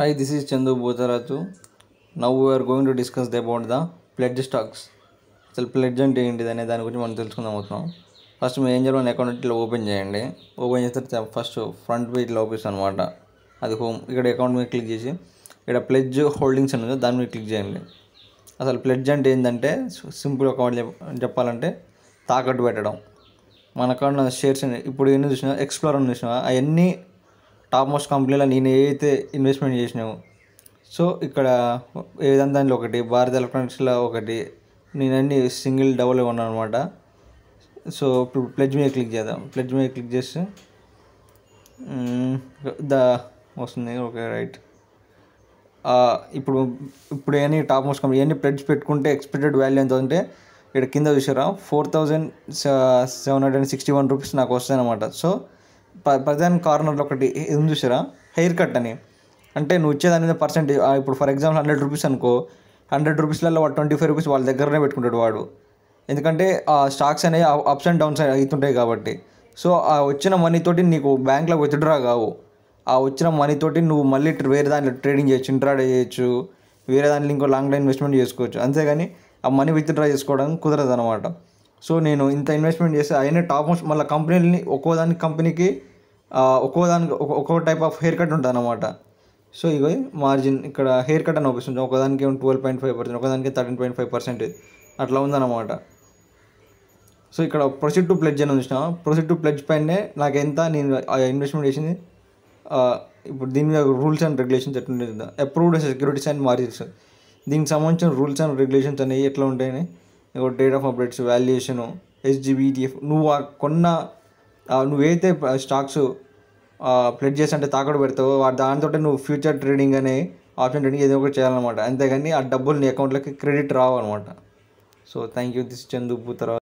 Hi, this is Chandu Botharaju. Now we are going to discuss about the pledge stocks. అసలు pledge అంటే ఏంటిది అనే దాని గురించి మనం తెలుసుకుందాం అవుతున్నాం. ఫస్ట్ మీ ఏంజల్ వన్ అకౌంట్ ఇట్లా ఓపెన్ చేయండి. ఓపెన్ చేస్తే ఫస్ట్ ఫ్రంట్ పేజ్లో ఓపిస్తుంది అనమాట. అది హోమ్. ఇక్కడ అకౌంట్ మీద క్లిక్ చేసి ఇక్కడ ప్లెడ్జ్ హోల్డింగ్స్ అనేది దాని మీద క్లిక్ చేయండి. అసలు ప్లెడ్జ్ అంటే ఏంటంటే సింపుల్ అకౌంట్ చెప్పాలంటే తాకట్టు పెట్టడం. మన అకౌంట్ షేర్స్ ఇప్పుడు ఎన్ని చూసినా ఎక్స్ప్లోర్ అని చూసినా అవన్నీ టాప్ మోస్ట్ కంపెనీలో నేను ఏదైతే ఇన్వెస్ట్మెంట్ చేసినావు. సో ఇక్కడ ఏదైనా దాంట్లో ఒకటి భారత్ ఎలక్ట్రానిక్స్లో ఒకటి నేను అన్ని సింగిల్ డబుల్ ఉన్నాను అనమాట. సో ఇప్పుడు ప్లెడ్జ్ మీద క్లిక్ చేద్దాం. ప్లెడ్జ్ మీద క్లిక్ చేస్తే వస్తుంది. Okay right. ఇప్పుడు ఇప్పుడు ఏమీ టాప్ మోస్ట్ కంపెనీ ఇవన్నీ ప్లెడ్జ్ పెట్టుకుంటే ఎక్స్పెక్టెడ్ వాల్యూ ఎంత అంటే ఇక్కడ కింద చూసారా 4761 రూపీస్ నాకు వస్తాయి అనమాట. సో ప్రధాన కార్నర్లో ఒకటి ఏం చూసారా హెయిర్ కట్ అని, అంటే నువ్వు ఇచ్చేదాని మీద పర్సెంటేజ్. ఇప్పుడు ఫర్ ఎగ్జాంపుల్ 100 రూపీస్ అనుకో, 100 రూపీస్లలో వాడు 25 రూపీస్ వాళ్ళ దగ్గరనే పెట్టుకుంటాడు వాడు. ఎందుకంటే ఆ స్టాక్స్ అనేవి అప్స్ అండ్ డౌన్స్ అవుతుంటాయి కాబట్టి. సో ఆ వచ్చిన మనీతోటి నీకు బ్యాంక్లో విత్డ్రా కావు. ఆ వచ్చిన మనీతోటి నువ్వు మళ్ళీ వేరే దాంట్లో ట్రేడింగ్ చేయొచ్చు, ఇంట్రాడే చేయొచ్చు, వేరే దాంట్లో ఇంకో లాంగ్ టైం ఇన్వెస్ట్మెంట్ చేసుకోవచ్చు. అంతేగాని ఆ మనీ విత్డ్రా చేసుకోవడం కుదరదు అనమాట. సో నేను ఇంత ఇన్వెస్ట్మెంట్ చేస్తే అయినా టాప్ మోస్ట్ మళ్ళీ కంపెనీలని కంపెనీకి ఒక్కో టైప్ ఆఫ్ హెయిర్ కట్ ఉంటుంది అనమాట. సో ఇగో మార్జిన్ ఇక్కడ హెయిర్ కట్ అని చూపిస్తుంది. ఒకదానికి 12.5%, ఒకదానికి 13.5% అట్లా ఉందన్నమాట. సో ఇక్కడ ప్రొసీడ్ టు ప్లెడ్జ్ అని చూసిన, ప్రొసీడ్ టు ప్లెడ్జ్ పైనే నాకు ఎంత నేను ఇన్వెస్ట్మెంట్ చేసింది. ఇప్పుడు దీని మీద రూల్స్ అండ్ రెగ్యులేషన్స్ ఎట్లుంటుంది, అప్రూవ్డ్ సెక్యూరిటీస్ అండ్ మార్జిన్స్, దీనికి సంబంధించిన రూల్స్ అండ్ రెగ్యులేషన్స్ అనేవి ఎట్లా ఉంటాయని, date of updates, valuation, SGBTF, నువ్వైతే స్టాక్స్ ప్లెడ్జ్ చేసి అంటే తాకట్టు పెడతావో దానితో నువ్వు ఫ్యూచర్ ట్రేడింగ్ అనే ఆప్షన్ ట్రేడింగ్ ఏదో ఒకటి చేయాలన్నమాట. అంతేగాని ఆ డబ్బులు నీ అకౌంట్లోకి క్రెడిట్ రావు అనమాట. So thank you. This Chandu బూతరాజ్.